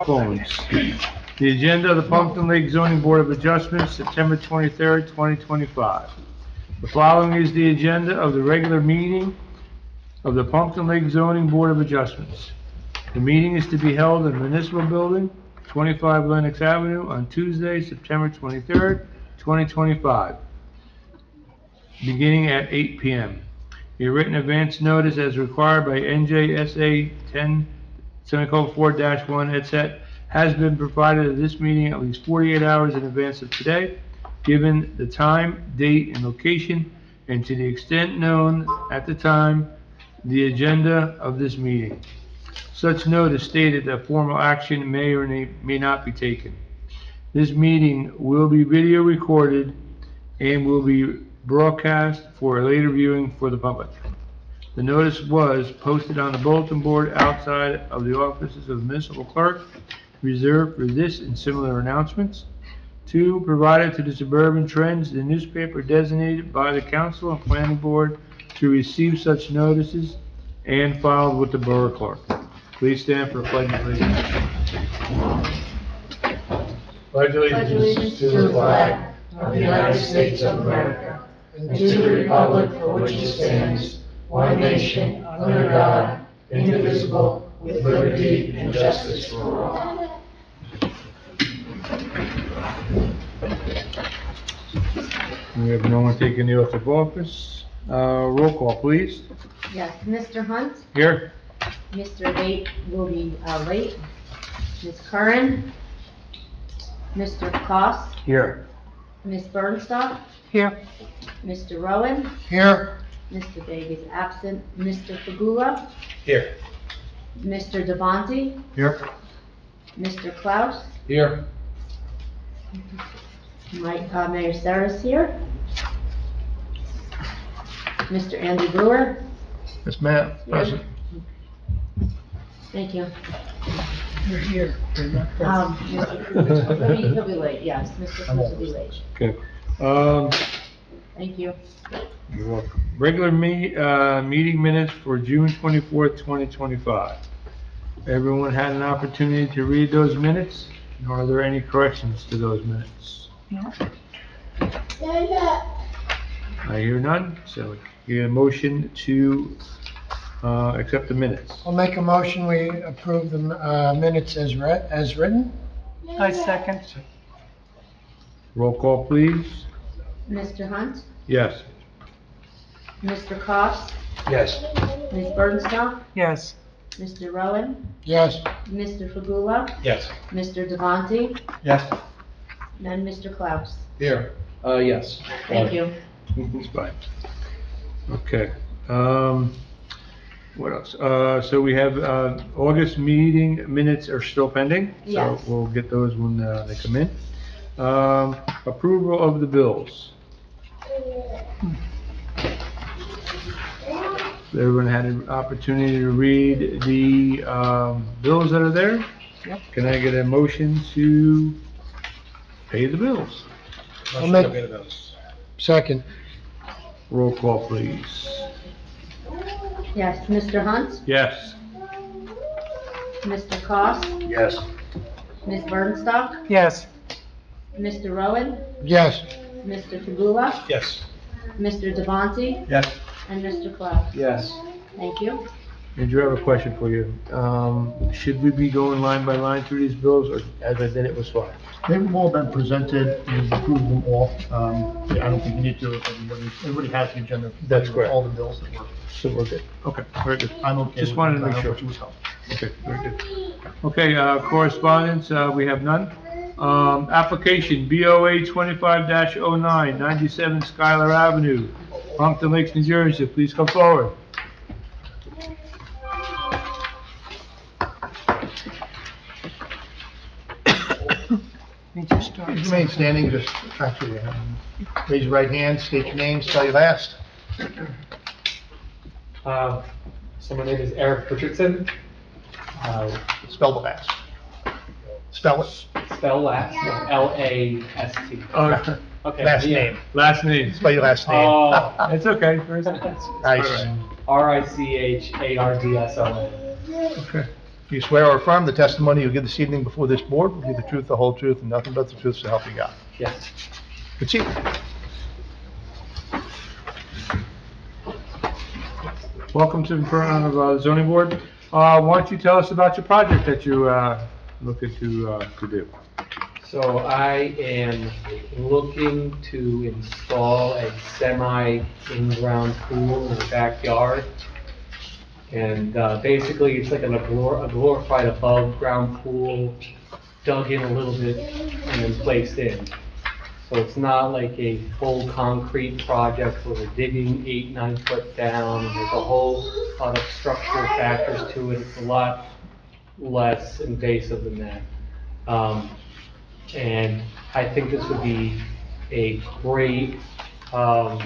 Phones. The agenda of the Pompton Lake Zoning Board of Adjustments, September 23rd, 2025. The following is the agenda of the regular meeting of the Pompton Lake Zoning Board of Adjustments. The meeting is to be held in the Municipal Building, 25 Lenox Avenue, on Tuesday, September 23rd, 2025, beginning at 8 p.m. A written advance notice as required by NJSA 10:4-1 etc. has been provided at this meeting at least 48 hours in advance of today, given the time, date, and location, and to the extent known at the time, the agenda of this meeting. Such notice stated that formal action may or may not be taken. This meeting will be video recorded and will be broadcast for later viewing for the public. The notice was posted on the bulletin board outside of the offices of the municipal clerk, reserved for this and similar announcements. 2, provided to the Suburban Trends, the newspaper designated by the council and planning board to receive such notices, and filed with the borough clerk. Please stand for a pledge of allegiance. Pledge allegiance to the flag of the United States of America and to the republic for which it stands, one nation, under God, indivisible, with liberty and justice for all. We have no one taking the oath of office. Roll call, please. Yes, Mr. Hunt, Here. Mr. Late will be late, Ms. Curran, Mr. Koss, Here. Ms. Bernstock, Here. Mr. Rowan, Here. Mr. Begg is absent, Mr. Fagula, Here. Mr. Devontae, Here. Mr. Klaus, Here. Mayor Sarah's here, Mr. Andy Brewer. Yes, ma'am. Present. Thank you. You're here. You're not present. He'll be late, yes, Mr. Cruz will be late. Okay. Thank you. You're welcome. Regular meeting minutes for June 24th, 2025. Everyone had an opportunity to read those minutes? Are there any corrections to those minutes? No. I hear none, so you get a motion to accept the minutes. I'll make a motion, we approve the minutes as written. I second. Roll call, please. Mr. Hunt, Yes. Mr. Koss, Yes. Ms. Bernstock, Yes. Mr. Rowan, Yes. Mr. Fagula, Yes. Mr. Devontae, Yes. and Mr. Klaus. Here. Yes. Thank you. It's fine. Okay. What else? So we have, August meeting minutes are still pending. Yes. So we'll get those when they come in. Approval of the bills. Everyone had an opportunity to read the, bills that are there? Yep. Can I get a motion to pay the bills? I'll make, second. Roll call, please. Yes, Mr. Hunt, Yes. Mr. Koss, Yes. Ms. Bernstock, Yes. Mr. Rowan, Yes. Mr. Fagula, Yes. Mr. Devontae, Yes. and Mr. Klaus. Yes. Thank you. Andrew, I have a question for you. Should we be going line by line through these bills, or as I did it was fine? They've all been presented, and approved them all. Yeah, I don't think you need to, everybody has the agenda. That's correct. All the bills that were, So we're good. Okay, very good. I'm okay. Just with wanted to that. make sure. Which was helpful. Okay, very good. Okay, correspondence, we have none. Application BOA 25-09, 97 Schuyler Avenue, Pompton Lakes, New Jersey. Please come forward. You remain standing, just actually, raise your right hand, state your name, spell your last. So my name is Eric Richardson. Spell the last. Spell it. Spell last, L-A-S-T. Okay. Last yeah. name. Last name. Spell your last name. Oh, It's okay. First. Nice. R-I-C-H-A-R-D-S-O-N. Okay. Do you swear or affirm the testimony you give this evening before this board will be the truth, the whole truth, and nothing but the truth, so help you God? Yes. Good seat. Welcome to the front of the zoning board. Why don't you tell us about your project that you looking to do? So I am looking to install a semi in-ground pool in the backyard. And basically, it's like a glorified above-ground pool, dug in a little bit and then placed in. So it's not like a full concrete project where we're digging 8-9 foot down. There's a whole lot of structural factors to it. It's a lot less invasive than that. And I think this would be a great, sorry,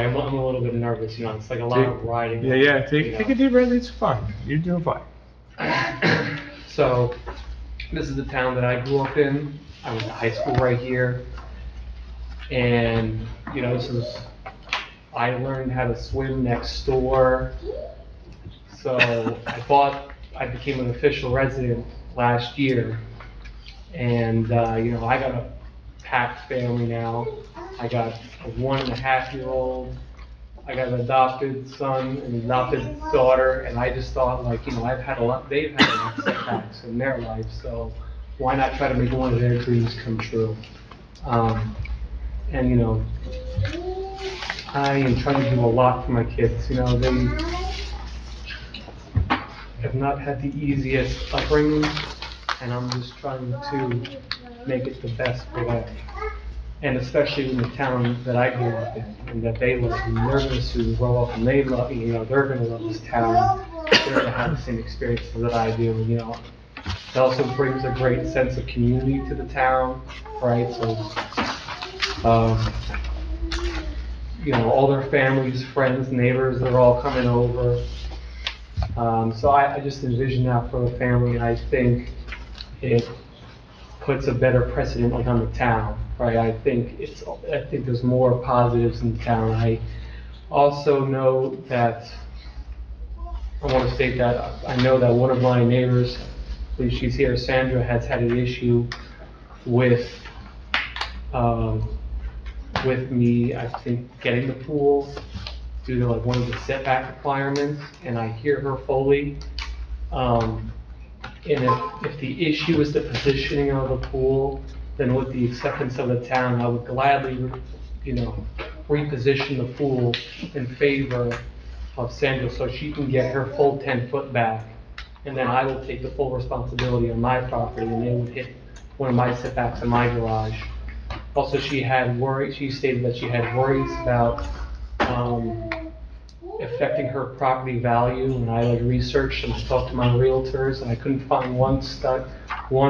I'm a little bit nervous, you know, it's like a lot of riding. Yeah, take you know. a deep breath, it's fine. You're doing fine. So, this is the town that I grew up in. I went to high school right here. And, you know, I learned how to swim next door. So, I became an official resident last year. And, you know, I got a packed family now. I got a 1.5-year-old. I got an adopted son and an adopted daughter, and I just thought, like, you know, they've had a lot of setbacks in their life, so why not try to make one of their dreams come true? And, you know, I am trying to do a lot for my kids. You know, they have not had the easiest upbringing, and I'm just trying to make it the best for them. And especially in the town that I grew up in, and that they love, and they're going to soon grow up, and they love, you know, they're going to love this town. They're going to have the same experience that I do, and, you know, it also brings a great sense of community to the town, right? So, you know, all their families, friends, neighbors, they're all coming over. So I just envision that for the family, and I think it puts a better precedent, like, on the town, right? I think there's more positives in the town. I also know that, I want to state that I know that one of my neighbors, I believe she's here, Sandra, has had an issue with me, I think, getting the pool due to, like, one of the setback requirements, and I hear her fully. And if the issue is the positioning of the pool, then with the acceptance of the town, I would gladly, you know, reposition the pool in favor of Sandra so she can get her full 10 foot back. And then I will take the full responsibility on my property, and they would hit one of my setbacks in my garage. Also, she stated that she had worries about affecting her property value, and I researched and talked to my realtors, and I couldn't find one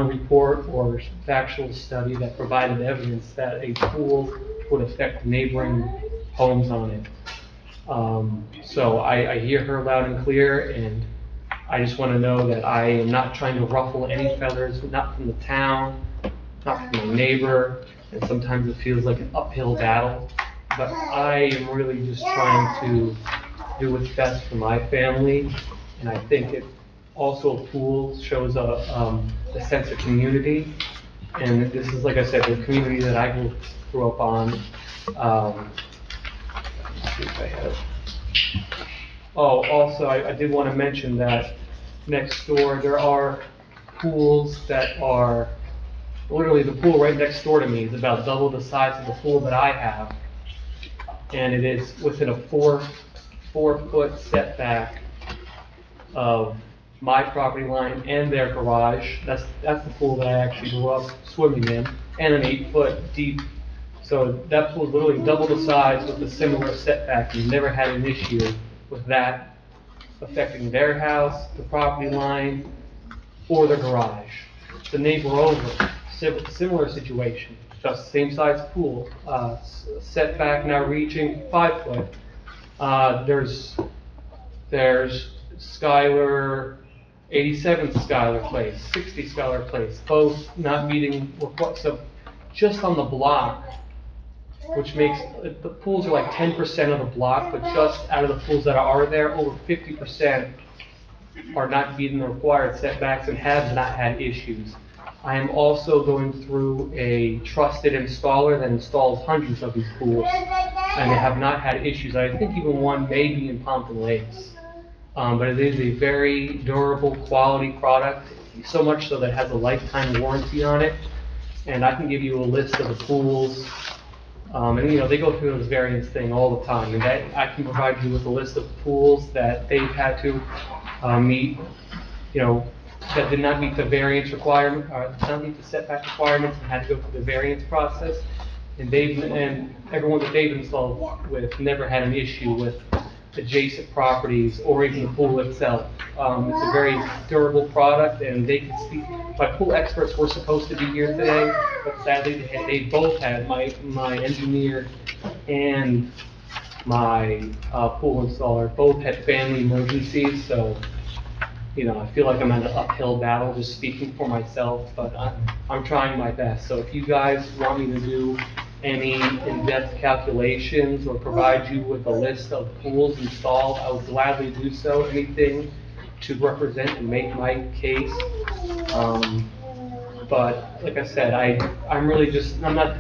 report or factual study that provided evidence that a pool would affect neighboring homes on it. So I hear her loud and clear, and I just want to know that I am not trying to ruffle any feathers, not from the town, not from my neighbor, and sometimes it feels like an uphill battle, but I am really just trying to do what's best for my family, and I think it also, a pool shows a sense of community, and this is, like I said, the community that I grew up on. Let's see if I have. Oh, also, I did want to mention that next door there are pools that are literally, the pool right next door to me is about double the size of the pool that I have, and it is within a 4 foot setback of my property line and their garage. That's the pool that I actually grew up swimming in, and an 8 foot deep. So that pool is literally double the size with a similar setback, and never had an issue with that affecting their house, the property line, or the garage. The neighbor over, similar situation, just same size pool, setback now reaching 5 foot. There's Skylar, 87 Skylar Place, 60 Skylar Place, both not meeting requirements. So just on the block, which makes, the pools are like 10% of the block, but just out of the pools that are there, over 50% are not meeting the required setbacks and have not had issues. I am also going through a trusted installer that installs hundreds of these pools, and they have not had issues. I think even one may be in Pompton Lakes. But it is a very durable, quality product, so much so that it has a lifetime warranty on it. And I can give you a list of the pools. And you know, they go through this variance thing all the time, and that I can provide you with a list of pools that they've had to meet, you know, that did not meet the variance requirement, or did not meet the setback requirements, and had to go through the variance process. And everyone that they've installed with never had an issue with adjacent properties or even the pool itself. It's a very durable product, and they can speak. My pool experts were supposed to be here today, but sadly they both had, my engineer and my pool installer both had family emergencies, so you know, I feel like I'm in an uphill battle just speaking for myself, but I'm trying my best. So if you guys want me to do any in-depth calculations or provide you with a list of pools installed, I would gladly do so. Anything to represent and make my case. But like I said, I'm really just, I'm not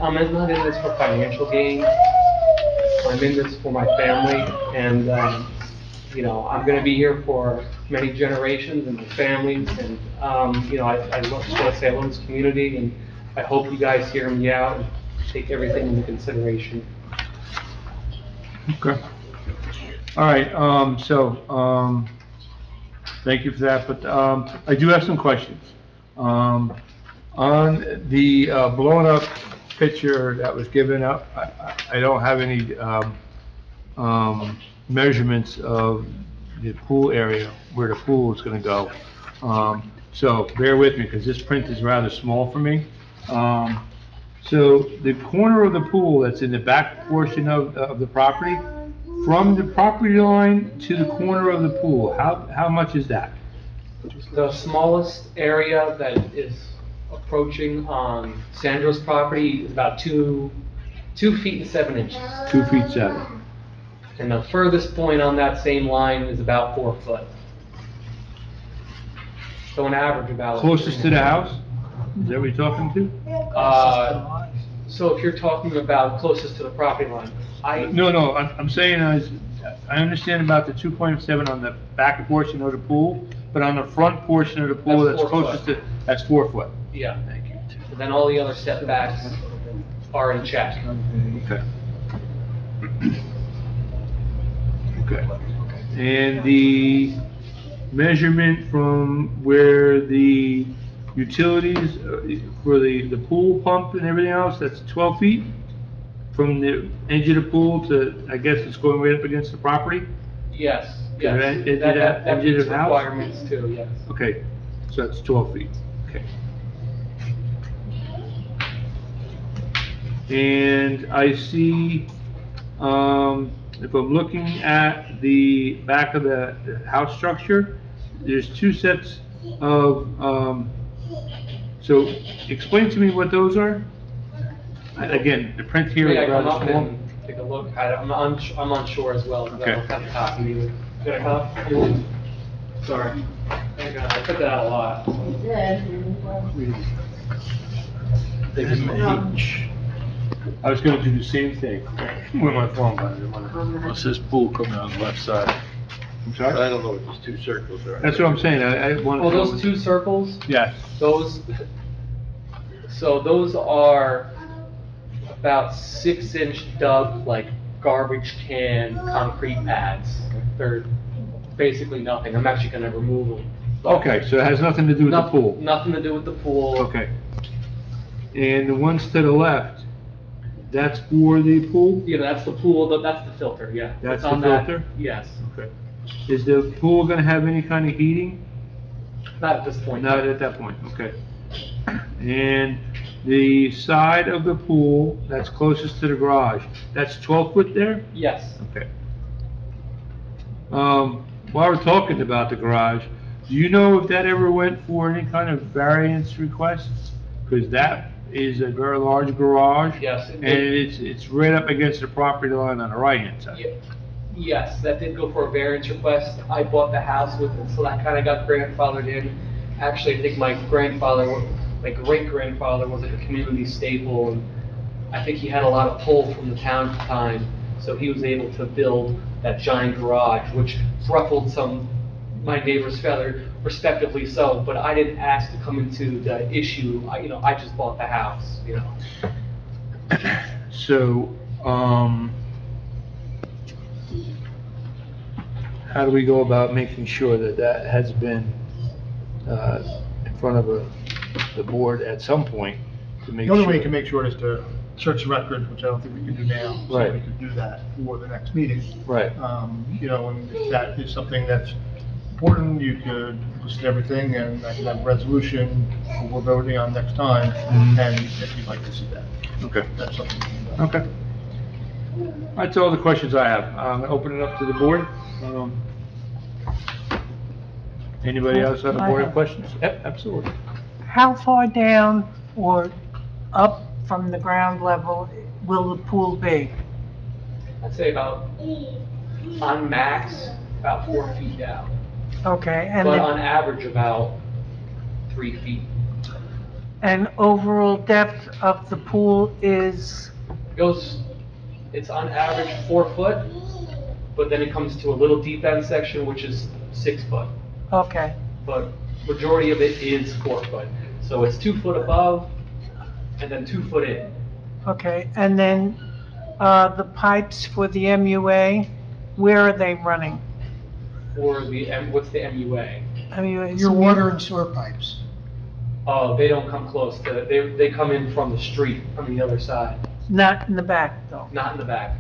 in this for financial gain. I'm in this for my family, and you know, I'm going to be here for many generations and my families, and you know, I love this community, and I hope you guys hear me out and take everything into consideration. Okay. All right, thank you for that, but I do have some questions. On the blown up picture that was given up, I don't have any measurements of the pool area, where the pool is going to go. So bear with me, because this print is rather small for me. So the corner of the pool that's in the back portion of the property, from the property line to the corner of the pool, how much is that? The smallest area that is approaching on Sandro's property is about 2 feet and 7 inches. 2 feet 7. And the furthest point on that same line is about 4 foot. So an average about. Closest to the house? Is that what you're talking to? So if you're talking about closest to the property line, No, I'm saying I understand about the 2.7 on the back portion of the pool, but on the front portion of the pool That's that's 4 closest to, that's 4 foot. yeah. Thank you. And then all the other setbacks are in check. Okay. Okay. And the measurement from where the utilities for the pool pump and everything else, that's 12 feet? From the edge of the pool to, I guess it's going right up against the property? Yes, Is yes. that That edge meets of the house? requirements too, yes. Okay, so that's 12 feet, okay. And I see, if I'm looking at the back of the house structure, there's 2 sets of, so explain to me what those are? Again, the print here May I is come rather up small. and take a look at it? I'm unsure as well, because I don't Okay. have a copy either. Got a copy? Sorry. Thank God, I put that out a lot. I was gonna do the same thing with my phone, but I didn't wanna. What's this pool coming on the left side? I'm I sorry? don't know what these 2 circles are. That's what I'm saying, I want. Well, those 2 circles, Yes, those are about 6-inch dug, like garbage can concrete pads. They're basically nothing. I'm actually gonna remove them. okay, so it has nothing to do with the pool? Nothing to do with the pool. Okay. And the ones to the left, that's for the pool? Yeah, that's the pool, that's the filter, yeah. That's It's on the that- filter? Yes, Okay. Is the pool gonna have any kind of heating? not at this point. Not at that point, okay. And the side of the pool that's closest to the garage, that's 12 foot there? Yes. Okay. While we're talking about the garage, do you know if that ever went for any kind of variance requests? Because that is a very large garage. Yes, it And did. it's right up against the property line on the right-hand side. Yeah. Yes, that did go for a variance request. I bought the house with it, so that kind of got grandfathered in. Actually, I think my great-grandfather was like a community staple, and I think he had a lot of pull from the town at the time, so he was able to build that giant garage, which ruffled my neighbor's feather, respectively so, but I didn't ask to come into the issue. I just bought the house, So, how do we go about making sure that that has been in front of the board at some point to make The sure? only way you can make sure is to search the records, which I don't think we can do now. So Right. we could do that for the next meeting. Right. And if that is something that's important, you could list everything and I can have a resolution we're voting on next time. And if you'd like to see that, Okay. that's something we can do. Okay. That's all the questions I have. I'm gonna open it up to the board. Anybody else on the board have questions? Yep, absolutely. How far down or up from the ground level will the pool be? I'd say on max, about 4 feet down, Okay, and but on average, about 3 feet. and overall depth of the pool is, It's on average 4 foot, but then it comes to a little deep end section, which is 6 foot. okay, But majority of it is 4 foot. So it's 2 foot above and then 2 foot in. okay, and then, the pipes for the MUA, where are they running? For what's the MUA? Your water and sewer pipes. Oh, they don't come close to, they come in from the street, from the other side, Not in the back, though, not in the back.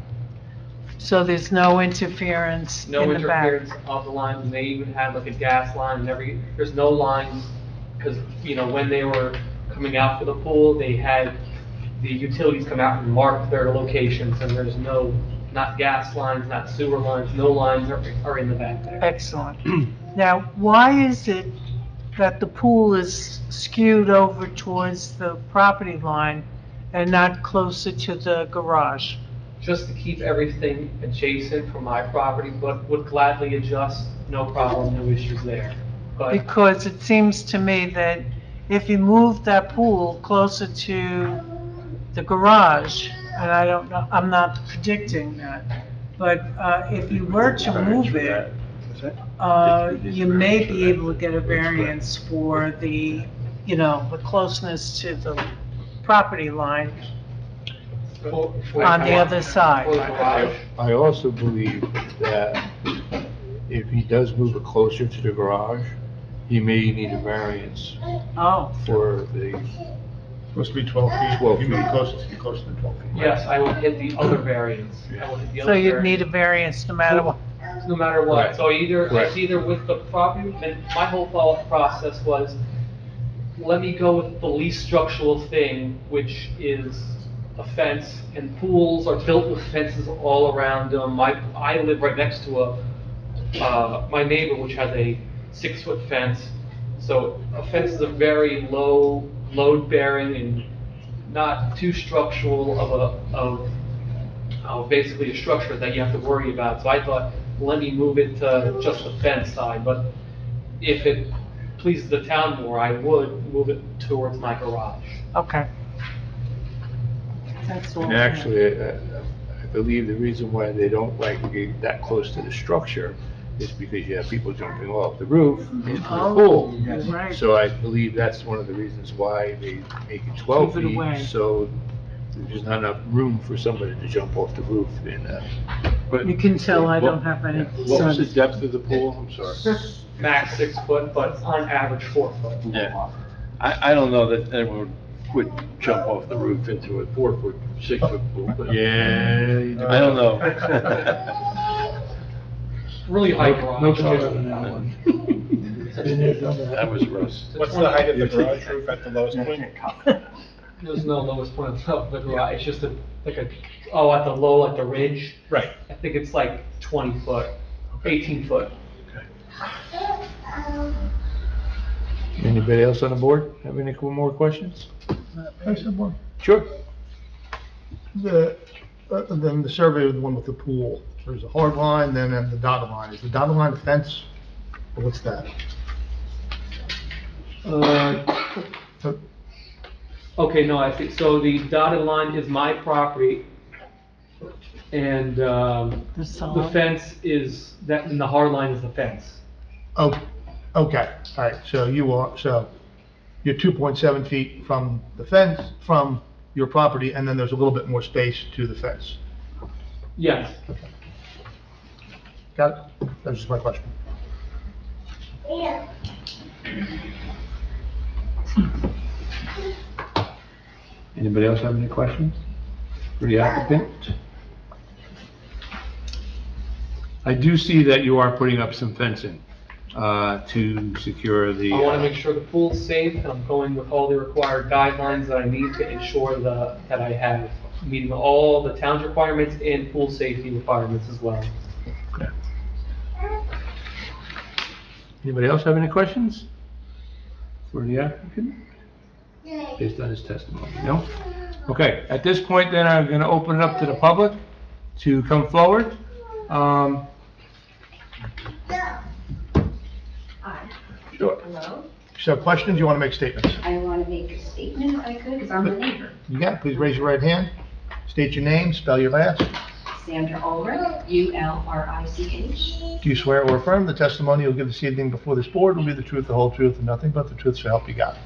so there's no interference No in the back? interference of the lines, and they even had like a gas line and there's no lines, because, when they were coming out for the pool, they had the utilities come out and mark their locations, and there's not gas lines, not sewer lines, no lines are in the back there. Excellent. Now, why is it that the pool is skewed over towards the property line and not closer to the garage? Just to keep everything adjacent from my property, but would gladly adjust, no problem, no issues there. But Because it seems to me that if you move that pool closer to the garage, and I don't know, I'm not predicting that, but if you were to move it, you may be able to get a variance for the closeness to the property line on the other for the side. garage, I also believe that if he does move it closer to the garage, he may need a variance Oh, for the, Supposed to be 12 feet. 12 You can be feet. closer than 12 feet. yes, I would hit the other variance. I would hit the so other you'd need a variance. variance no matter what. No matter what, Right. so it's Right. either with the property, and my whole thought process was, let me go with the least structural thing, which is a fence, and pools are built with fences all around them. I live right next to my neighbor, which has a 6-foot fence, so a fence is a very low load bearing and not too structural of basically a structure that you have to worry about. So I thought, let me move it to just the fence side, but if it pleases the town more, I would move it towards my garage. Okay. That's all. and actually, I believe the reason why they don't like to get that close to the structure is because you have people jumping off the roof into the Oh, pool. right. So I believe that's one of the reasons why they make it 12 Keep it away. feet, so there's not enough room for somebody to jump off the roof in that. But You can tell I don't have any what was the sons. depth of the pool? I'm sorry. Max 6 foot, but on average 4 foot. Yeah. I don't know that anyone would jump off the roof into a 4-foot, 6-foot pool, but Yeah. I don't know. Really high No garage. comment on that one. That was Russ. What's the height of the garage roof at the lowest point? There's no lowest point of the garage, it's just at the low, at the ridge. Right. I think it's like 20 foot, 18 foot. Anybody else on the board have any more questions? I said one. Sure. Then the survey of the one with the pool, there's a hard line, then the dotted line. Is the dotted line a fence? Or what's that? Okay, no, I think, so the dotted line is my property, and, the solid. fence is, that, and the hard line is the fence. Oh, okay, all right, so you're 2.7 feet from the fence, from your property, and then there's a little bit more space to the fence. Yes. Got it? That's just my question. Anybody else have any questions for the applicant? I do see that you are putting up some fencing to secure the. I want to make sure the pool's safe, and I'm going with all the required guidelines that I need to ensure that I have meeting all the town's requirements and pool safety requirements as well. Okay. Anybody else have any questions for the applicant? Based on his testimony, no? Okay, at this point then, I'm gonna open it up to the public to come forward. Hi, Sure. hello. So questions, you want to make statements? I want to make a statement if I could, because I'm a neighbor. You got it, please raise your right hand, state your name, spell your last. Sandra Ulrich, U-L-R-I-C-H. Do you swear or affirm the testimony you'll give this evening before this board will be the truth, the whole truth, and nothing but the truth, so help you God?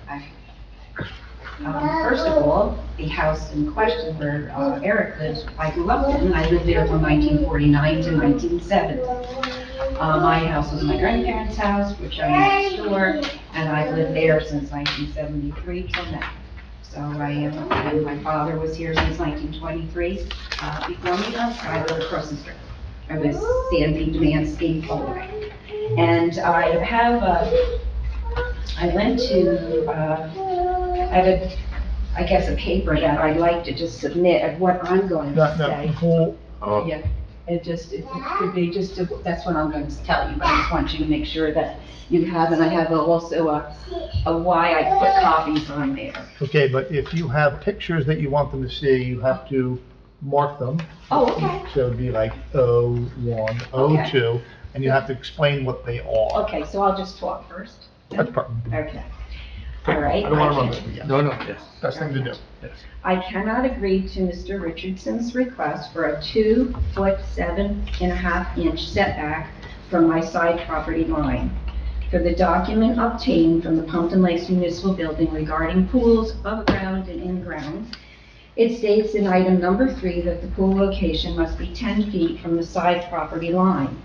First of all, the house in question where Eric lives, I grew up in. I lived there from 1949 to 1970. My house was my grandparents' house, which I'm next door, and I've lived there since 1973 till now. So and my father was here since 1923. Before me, I lived across the street. I was Sandy Demansky all the way. And I went to, I have I guess a paper that I'd like to just submit of what I'm going to say. Yeah, it could be just, that's what I'm going to tell you, but I just want you to make sure that you have, and I have also a why I put copies on there. Okay, but if you have pictures that you want them to see, you have to mark them. Oh, okay. So it'd be like O1, O2, and you have to explain what they are. Okay, so I'll just talk first. That's perfect. Okay. All right. I don't want to run it. No, yes. Best thing to do. Yes. I cannot agree to Mr. Richardson's request for a 2 foot 7.5 inch setback from my side property line. For the document obtained from the Pompton Lakes Municipal Building regarding pools above ground and in ground, it states in item number 3 that the pool location must be 10 feet from the side property line.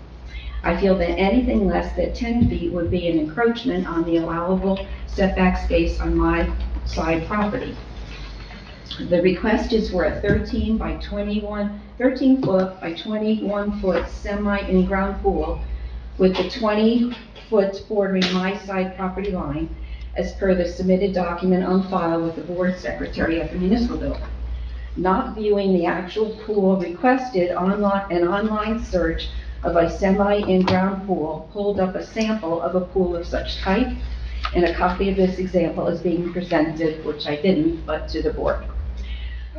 I feel that anything less than 10 feet would be an encroachment on the allowable setback space on my side property. The request is for a 13 foot by 21 foot semi-in-ground pool with the 20 foot bordering my side property line as per the submitted document on file with the board secretary at the municipal building. Not viewing the actual pool requested, an online search of a semi-in-ground pool pulled up a sample of a pool of such type, and a copy of this example is being presented, which I didn't, but to the board.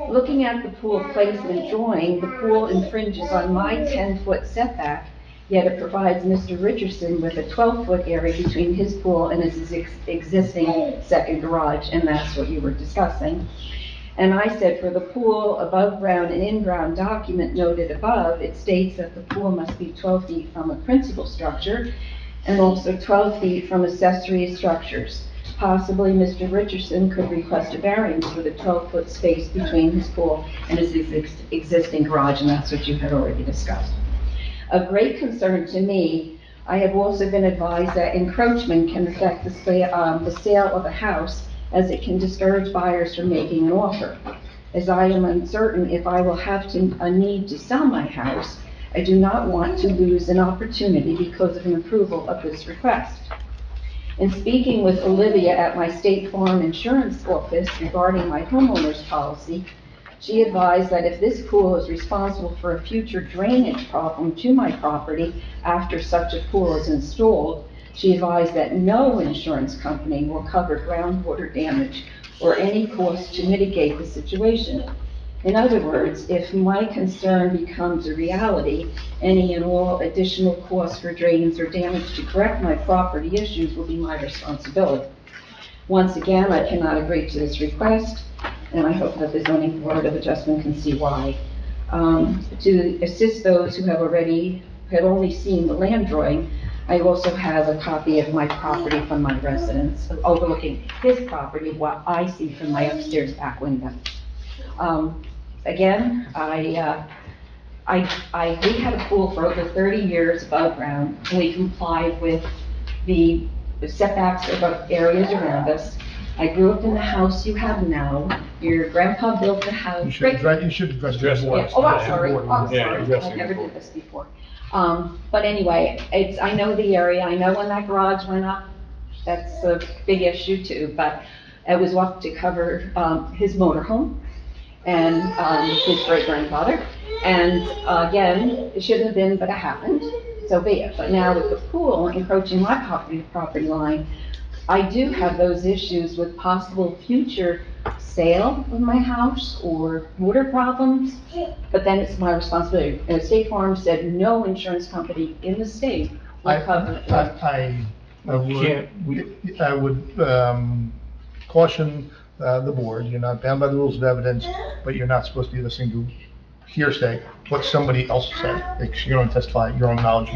Looking at the pool placement drawing, the pool infringes on my 10-foot setback, yet it provides Mr. Richardson with a 12-foot area between his pool and his existing second garage, and that's what you were discussing. And I said for the pool above ground and in ground document noted above, it states that the pool must be 12 feet from a principal structure and also 12 feet from accessory structures. Possibly Mr. Richardson could request a variance for the 12-foot space between his pool and his existing garage, and that's what you had already discussed. Of great concern to me, I have also been advised that encroachment can affect the sale of a house, as it can discourage buyers from making an offer. As I am uncertain if I will have a need to sell my house, I do not want to lose an opportunity because of an approval of this request. In speaking with Olivia at my State Farm Insurance office regarding my homeowner's policy, she advised that if this pool is responsible for a future drainage problem to my property after such a pool is installed, she advised that no insurance company will cover groundwater damage or any cost to mitigate the situation. In other words, if my concern becomes a reality, any and all additional costs for drains or damage to correct my property issues will be my responsibility. Once again, I cannot agree to this request, and I hope that the zoning board of adjustment can see why. To assist those who had only seen the land drawing, I also have a copy of my property from my residence, overlooking his property, what I see from my upstairs back window. Again, we had a pool for over 30 years above ground, and we complied with the setbacks of areas around us. I grew up in the house you have now. Your grandpa built the house. You should address the board. Yeah. Oh, I'm sorry, Board. I'm Yeah, sorry, addressing I've never the board. did this before. But anyway, I know the area, I know when that garage went up, that's a big issue too, but it was up to cover, his motorhome and, his great-grandfather. And, again, it shouldn't have been, but it happened, so be it. But now with the pool encroaching my property line, I do have those issues with possible future sale of my house or water problems, but then it's my responsibility. And State Farm said no insurance company in the state will cover it. I would caution the board, you're not bound by the rules of evidence, but you're not supposed to be listening to hearsay, what somebody else said. Like, you don't testify your own knowledge.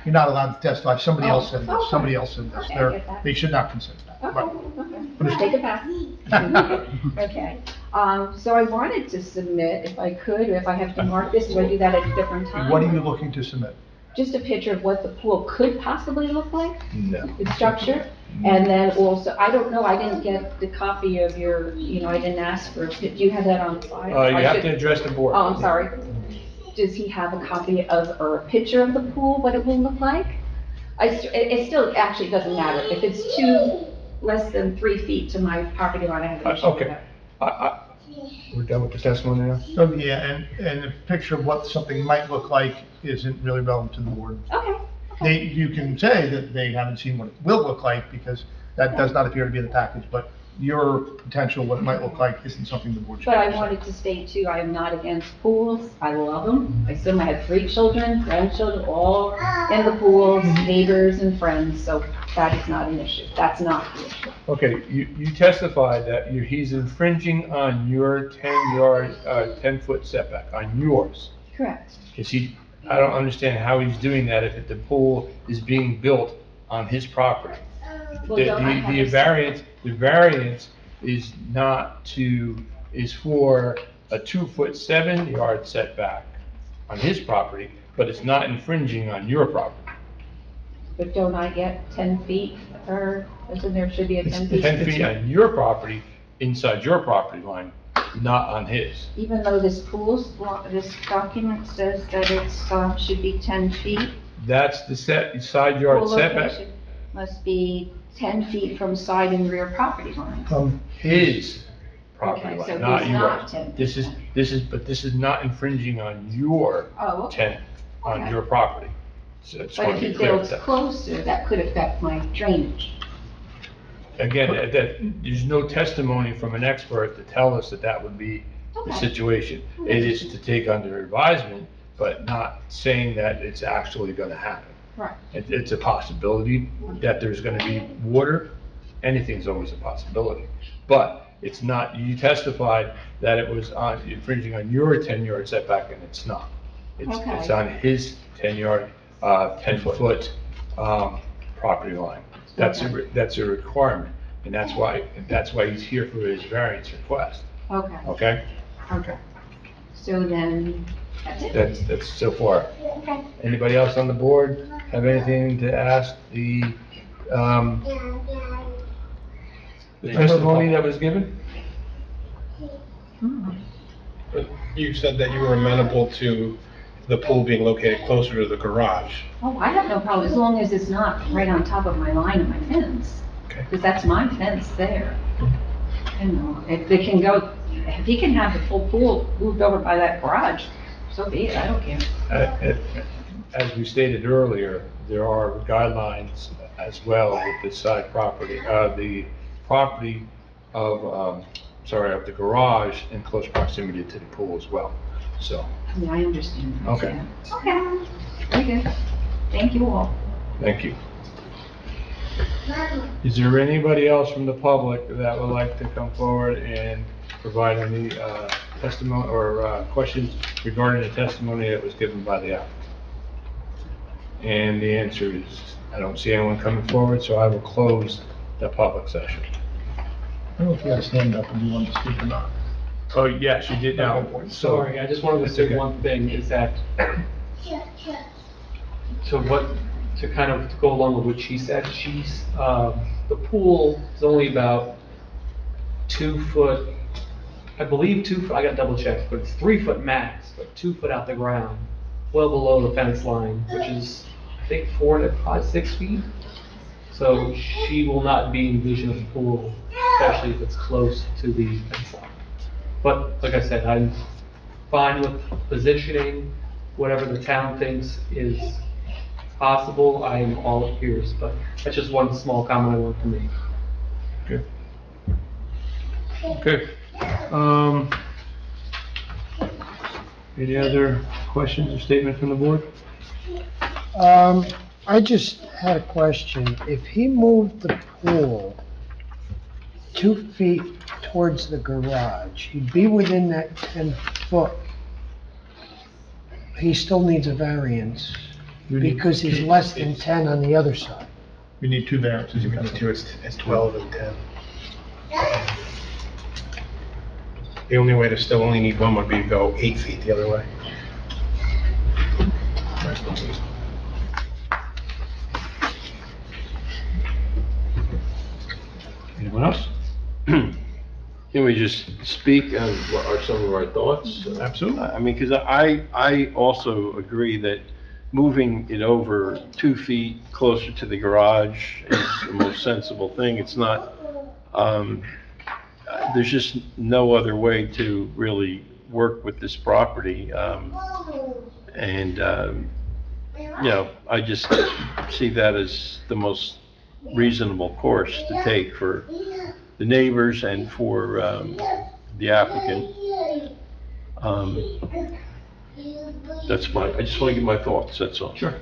You're not allowed to testify, somebody else said this, somebody else said this. Okay, I get that. They should not consent to that. Okay, take it back. Okay, so I wanted to submit, if I could, or if I have to mark this, do I do that at a different time? What are you looking to submit? Just a picture of what the pool could possibly look like, No. the structure, and then also, I don't know, I didn't get the copy of your, I didn't ask for, do you have that on file? You I have should- to address the board. Oh, I'm sorry. Does he have a copy of, or a picture of the pool, what it will look like? It still actually doesn't matter. If it's less than 3 feet to my property line, I have an issue with Okay. that. We're done with the testimony now? So, yeah, and a picture of what something might look like isn't really relevant to the board. Okay, You can say that they haven't seen what it will look like, because that does not appear to be in the package, but your potential, what it might look like, isn't something the board should. but I consider. wanted to state too, I am not against pools. I love them. I still have 3 children, grandchildren, all in the pools, neighbors and friends, so that is not an issue. That's not the issue. Okay, you testified that he's infringing on your 10-foot setback, on yours. Correct. Because I don't understand how he's doing that if the pool is being built on his property. Well, don't I have The a- variance is for a 2-foot 7-yard setback on his property, but it's not infringing on your property. But don't I get 10 feet, or isn't there should be a It's 10 feet? 10 feet on your property, inside your property line, not on his. Even though this this document says that it's, should be 10 feet. That's the side yard Pool setback, location Must be 10 feet from side and rear property lines. his property Okay, so line, not he's not yours. 10 feet. This is not infringing on your Oh, okay. on Okay. your property. So it's But going if to he be clear. builds closer, that could affect my drainage. Again, there's no testimony from an expert to tell us that would be the Okay. situation. It is to take under advisement, but not saying that it's actually going to happen. Right. It's a possibility that there's going to be water. Anything's always a possibility. But it's not, you testified that it was infringing on your 10-yard setback, and it's not. It's Okay. on his 10-foot property line. That's a requirement, and that's why he's here for his variance request, Okay. okay? Okay. So then, that's it? That's so far. Okay. Anybody else on the board have anything to ask the testimony that was given? You said that you were amenable to the pool being located closer to the garage. Oh, I have no problem, as long as it's not right on top of my line of my fence. Okay. Because that's my fence there. You know, if they can go, if he can have the full pool moved over by that garage, so be it, I don't care. As we stated earlier, there are guidelines as well with the side property, the property of of the garage in close proximity to the pool as well, so, Yeah, I understand. that. okay, Okay, very good. Thank you all. thank you. Is there anybody else from the public that would like to come forward and provide any testimony or questions regarding the testimony that was given by the applicant? And the answer is, I don't see anyone coming forward, so I will close the public session. I don't know if you had a stand up and you wanted to speak or not. Oh, yes, you did now. Sorry, I just wanted to That's say okay. one thing, is that, to kind of go along with what she said, the pool is only about 2 foot, I believe 2 foot, I gotta double check, but it's 3 foot max, but 2 foot out the ground, well below the fence line, which is, I think, 4 to 5, 6 feet. So she will not be in vision of the pool, especially if it's close to the fence line. But like I said, I'm fine with positioning, whatever the town thinks is possible, I'm all ears, but that's just one small comment I want to make. Okay. Any other questions or statement from the board? I just had a question. If he moved the pool 2 feet towards the garage, he'd be within that 10 foot. He still needs a variance because he's less than 10 on the other side. You need 2 variances. You need to, it's 12 and 10. The only way to still only need one would be to go 8 feet the other way. Anyone else? Can we just speak on what are some of our thoughts? Absolutely. I mean, because I also agree that moving it over 2 feet closer to the garage is the most sensible thing. It's not, there's just no other way to really work with this property. You know, I just see that as the most reasonable course to take for the neighbors and for the applicant. I just want to give my thoughts, that's all. Sure.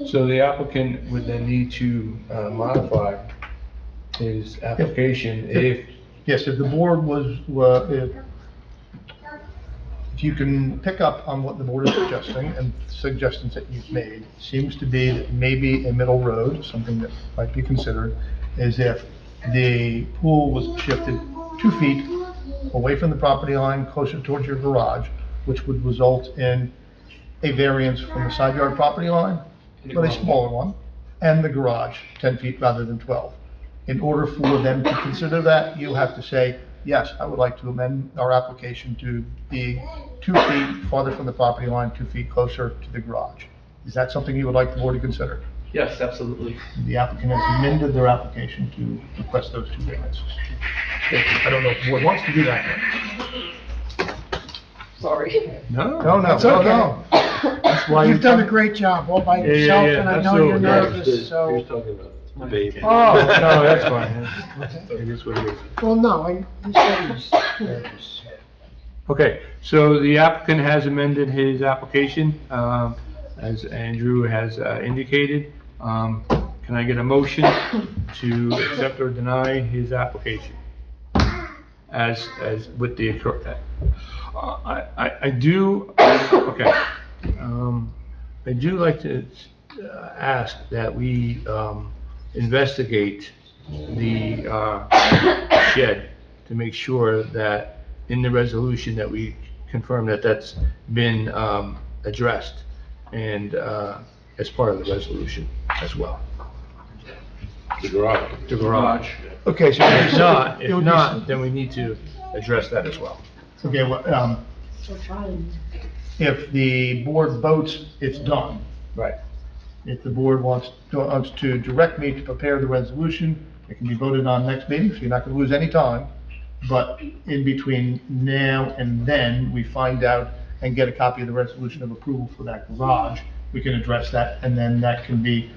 So the applicant would then need to modify his application if, Yes, if the board was, if you can pick up on what the board is suggesting and suggestions that you've made, seems to be that maybe a middle road, something that might be considered, is if the pool was shifted 2 feet away from the property line, closer towards your garage, which would result in a variance from the side yard property line, but a smaller one, and the garage, 10 feet rather than 12. In order for them to consider that, you have to say, yes, I would like to amend our application to be 2 feet farther from the property line, 2 feet closer to the garage. Is that something you would like the board to consider? Yes, absolutely. The applicant has amended their application to request those 2 variances. I don't know if the board wants to do that. Sorry. no, No, That's no, okay. no. that's why You've done a great job all by Yeah, yeah, yourself, yeah, and I know you're absolutely. nervous, He so. was talking about the baby. Oh, no, that's fine. It is what it is. Well, no, you said he was nervous. Okay, so the applicant has amended his application, as Andrew has indicated. Can I get a motion to accept or deny his application? As with the, I do, okay. I do like to ask that we investigate the shed to make sure that in the resolution that we confirm that that's been addressed and as part of the resolution as well. The garage. The garage. Okay, so If not, then we need to address that as well. Okay, well, if the board votes, it's done. Right. If the board wants to direct me to prepare the resolution, it can be voted on next meeting, so you're not gonna lose any time. But in between now and then, we find out and get a copy of the resolution of approval for that garage. We can address that, and then that can be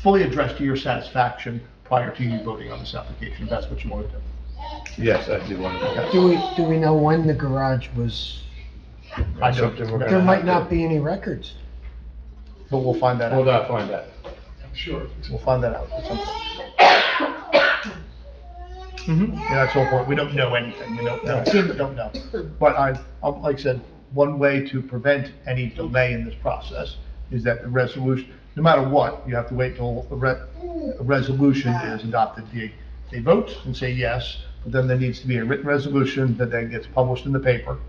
fully addressed to your satisfaction prior to you voting on this application, if that's what you want to do. Yes, I do want to. Do we know when the garage was, I don't, there might not be any records. but we'll find that We'll out. not find that. Sure. We'll find that out at some point. Mhm. Yeah, that's the whole point. We don't know anything. We don't know, we don't know. But like I said, one way to prevent any delay in this process is that the resolution, no matter what, you have to wait till a resolution is adopted. They vote and say yes, but then there needs to be a written resolution that then gets published in the paper.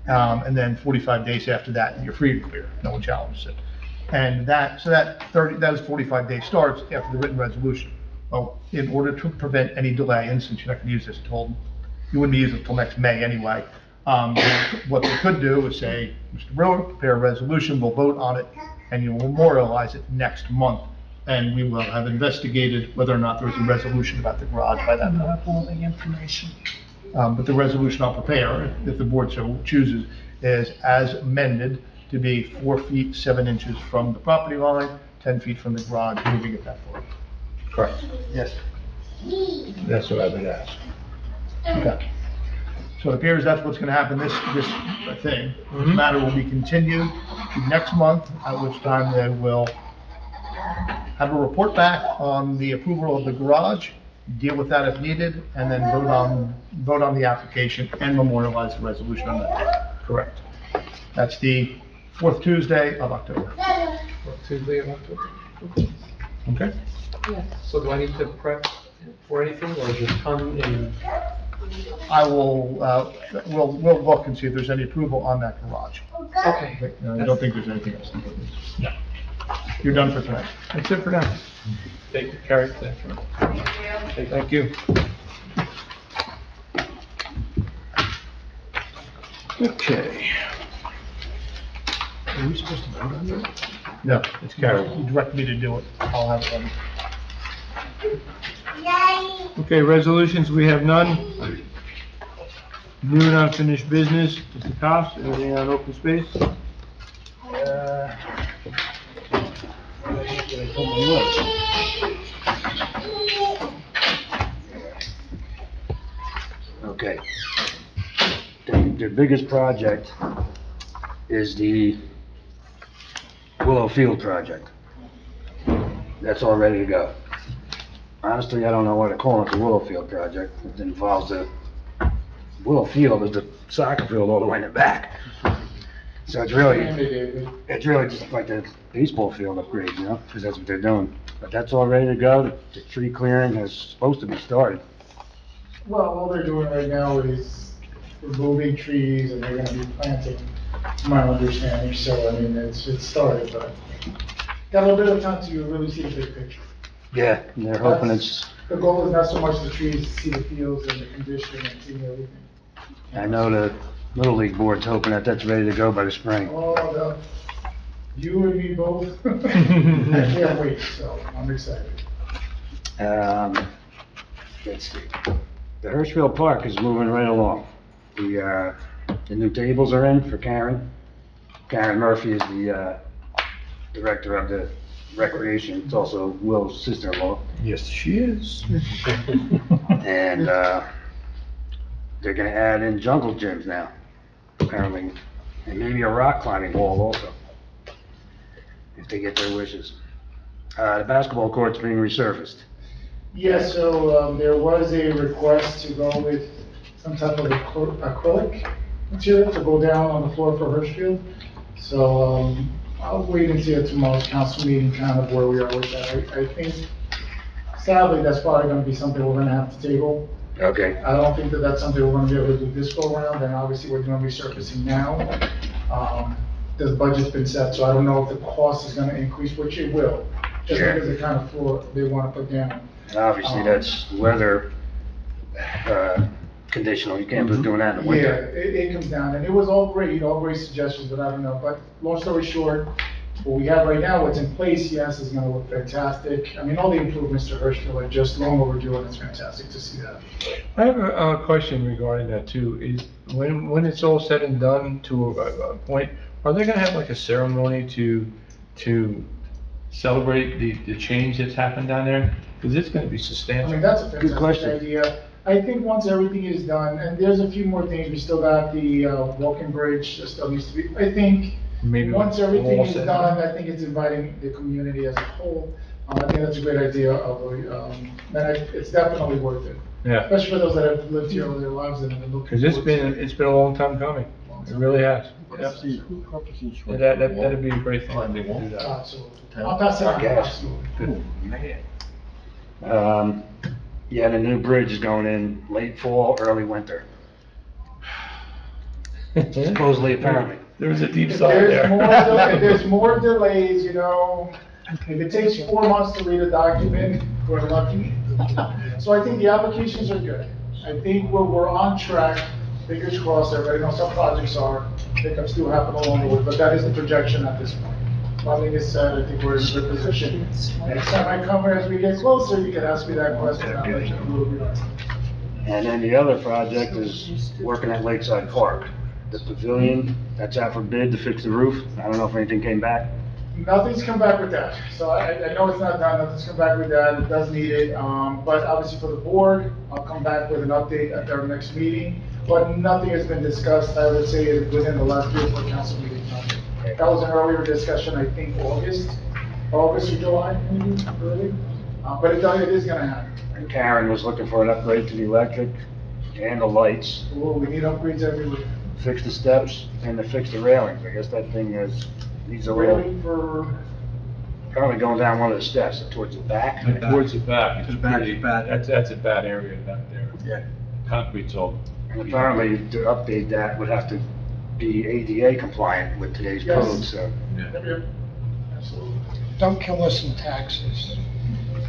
And then 45 days after that, you're free and clear. No one challenges it. And that is 45 days starts after the written resolution. Well, in order to prevent any delay, and since you're not going to use this until, you wouldn't use it until next May anyway, what they could do is say, Mr. Brewer, prepare a resolution, we'll vote on it, and you will memorialize it next month. And we will have investigated whether or not there was a resolution about the garage by that I'll point. have all the information. But the resolution I'll prepare, if the board so chooses, is as amended to be 4 feet 7 inches from the property line, 10 feet from the garage, moving it that far. Correct. Yes. That's what I would ask. Okay. So it appears that's what's gonna happen, this thing. This matter will be continued to next month, at which time they will have a report back on the approval of the garage, deal with that if needed, and then vote on the application and memorialize the resolution on that day. Correct. That's the fourth Tuesday of October. Tuesday of October. Okay? So do I need to prep for anything, or just come in? I will, we'll look and see if there's any approval on that garage. Okay. I don't think there's anything else. No. You're done for tonight. That's it for now. Thank you, Carrie. Thank you. Okay. Are we supposed to vote on that? No, it's Carol. You direct me to do it. I'll have it ready. Okay, resolutions, we have none. New and unfinished business, Mr. Cox, anything on open space? Okay. The biggest project is the Willow Field project. That's all ready to go. Honestly, I don't know why to call it the Willow Field project. It involves the, Willow Field is the soccer field all the way in the back. So it's really just like the baseball field upgrade, you know, because that's what they're doing. But that's all ready to go. The tree clearing is supposed to be started. Well, all they're doing right now is removing trees and they're gonna be planting, to my understanding, so, I mean, it's started, but got a little bit of time to really see the big picture. Yeah. And they're hoping it's, The goal is not so much the trees, to see the fields and the condition and see everything. I know the Little League board's hoping that that's ready to go by the spring. Oh, no. You and me both. I can't wait, so I'm excited. Let's see. The Hirschfield Park is moving right along. The new tables are in for Karen. Karen Murphy is the, director of the recreation. It's also Will's sister-in-law. Yes, she is. And, they're gonna add in jungle gyms now, apparently. And maybe a rock climbing wall also, if they get their wishes. The basketball court's being resurfaced. Yeah, so, there was a request to go with some type of acrylic material to go down on the floor for Hirschfield. So, I'll wait and see at tomorrow's council meeting kind of where we are with that. I think sadly, that's probably gonna be something we're gonna have to table. Okay. I don't think that that's something we're gonna be able to do this go around, and obviously we're doing resurfacing now. The budget's been set, so I don't know if the cost is gonna increase, which it will, just Sure. because of the kind of floor they wanna put down. And obviously, that's weather, conditional. You can't be doing that in the Yeah, winter. it comes down, and it was all great suggestions, but I don't know, but long story short, what we have right now, what's in place, yes, is gonna look fantastic. I mean, all the improvements to Hirschfield are just long overdue, and it's fantastic to see that. I have a question regarding that too, is when it's all said and done to a point, are they gonna have like a ceremony to celebrate the change that's happened down there? Because it's gonna be I substantial. mean, that's a Good fantastic question. idea. I think once everything is done, and there's a few more things, we still got the walking bridge that still needs to be, I think, Maybe once with everything walls is and- done, I think it's inviting the community as a whole. I think that's a great idea, it's definitely worth it, Yeah, especially for those that have lived here all their lives and have been looking. because forward to it's been a long time coming. It really has. Yes. Yeah, that'd be a great thing to do that. Absolutely. I'll pass it on, Gas. absolutely. Yeah, the new bridge is going in late fall, early winter, supposedly, apparently. There was a deep If side there's more, there. if there's more delays, if it takes 4 months to read a document, we're lucky. So I think the applications are good. I think we're on track, fingers crossed, everybody knows how projects are, hiccups do happen along the way, but that is the projection at this point. Nothing is said, I think we're in a good position. Next time I come here, as we get closer, you can ask me that question, I'll let you know a little bit. And then the other project is working at Lakeside Park. The pavilion, that's out for bid to fix the roof. I don't know if anything came back. Nothing's come back with that, so I know it's not done, nothing's come back with that, it does need it, but obviously for the board, I'll come back with an update at our next meeting, but nothing has been discussed, I would say, within the last 3 or 4 council meetings. That was an earlier discussion, I think August or July, maybe, early, but it is gonna happen. And Karen was looking for an upgrade to the electric and the lights, Well, we need upgrades everywhere. fix the steps, and to fix the railings. I guess that thing needs a little, Really for, probably going down one of the steps towards the back. Towards the back. It's The back is pretty- bad. That's a bad area back there. Yeah. Concrete's all. And apparently, to update that would have to be ADA compliant with today's Yes. code, so. absolutely. Don't kill us in taxes.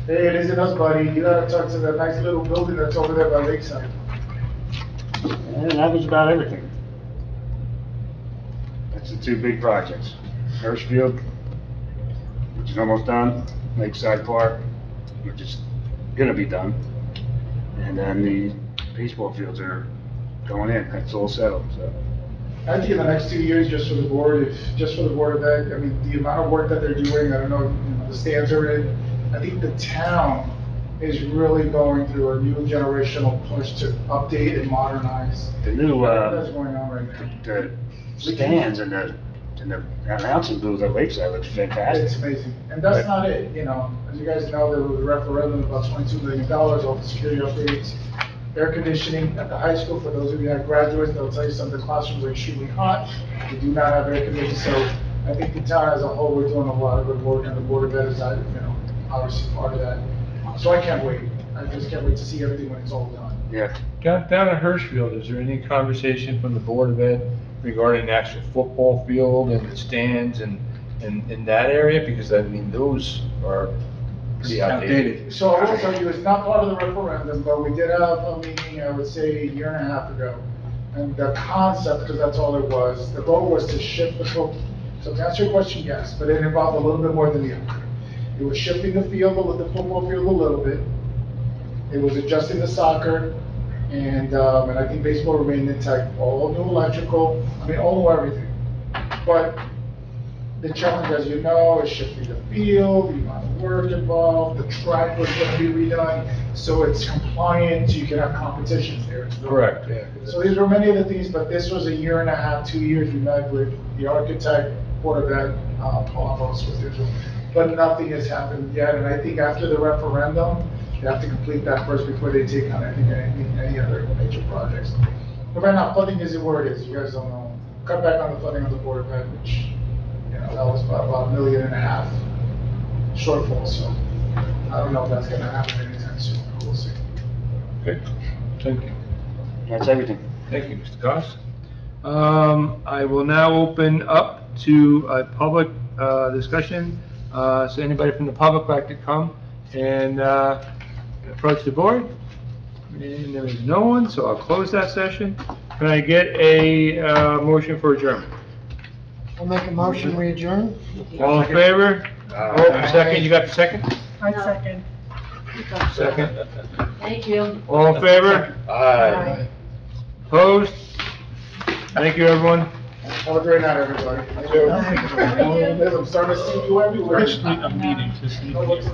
Hey, it isn't us, buddy, you gotta talk to that nice little building that's over there by Lakeside. And that was about everything. That's the 2 big projects. Hirschfield, which is almost done, Lakeside Park, which is gonna be done. And then the baseball fields are going in, that's all settled, so. I think in the next 2 years, just for the board, just for the board of that, I mean, the amount of work that they're doing, I don't know, the stands are in. I think the town is really going through a new generational push to update and modernize. The new, That's going on right now. the stands and the announcing booth at Lakeside looks fantastic. It's amazing. And that's not it, as you guys know, there was a referendum about $22 million, all the security updates, air conditioning at the high school. For those of you that graduates, they'll tell you some of the classrooms are extremely hot. We do not have air conditioning, so I think the town as a whole, we're doing a lot of good work, and the Board of Ed is, obviously part of that. So I can't wait. I just can't wait to see everything when it's all done. Yeah. Down at Hirschfield, is there any conversation from the Board of Ed regarding the actual football field and the stands and in that area? Because I mean, those are pretty outdated. So I will tell you, it's not part of the referendum, but we did have a meeting, I would say, a year and a half ago. And the concept, because that's all it was, the goal was to shift the football. So to answer your question, yes, but it involved a little bit more than the other. It was shifting the football field a little bit. It was adjusting the soccer, and I think baseball remained intact, all new electrical, all new everything. But the challenge, as you know, is shifting the field, the amount of work involved, the track was gonna be redone, so it's compliant, so you can have competitions there. Correct, yeah. So these were many of the things, but this was a year and a half, 2 years, we met with the architect, Board of Ed, Paul Ambrose was there, but nothing has happened yet, and I think after the referendum, they have to complete that first before they take on, I think, any other major projects. But right now, funding isn't where it is, you guys don't know. Cut back on the funding of the Board of Ed, which, that was about $1.5 million shortfall, so I don't know if that's gonna happen anytime soon, we'll see. Okay, thank you. That's everything. Thank you, Mr. Goss. I will now open up to a public discussion. So anybody from the public like to come and approach the board? And there is no one, so I'll close that session. Can I get a motion for adjournment? I'll make a motion, we adjourn? All in favor? Oh, second, you got the second? I second. Second. Thank you. All in favor? Aye. Opposed? Thank you, everyone. Have a great night, everybody. I'm starting to see you everywhere. Actually, a meeting, just.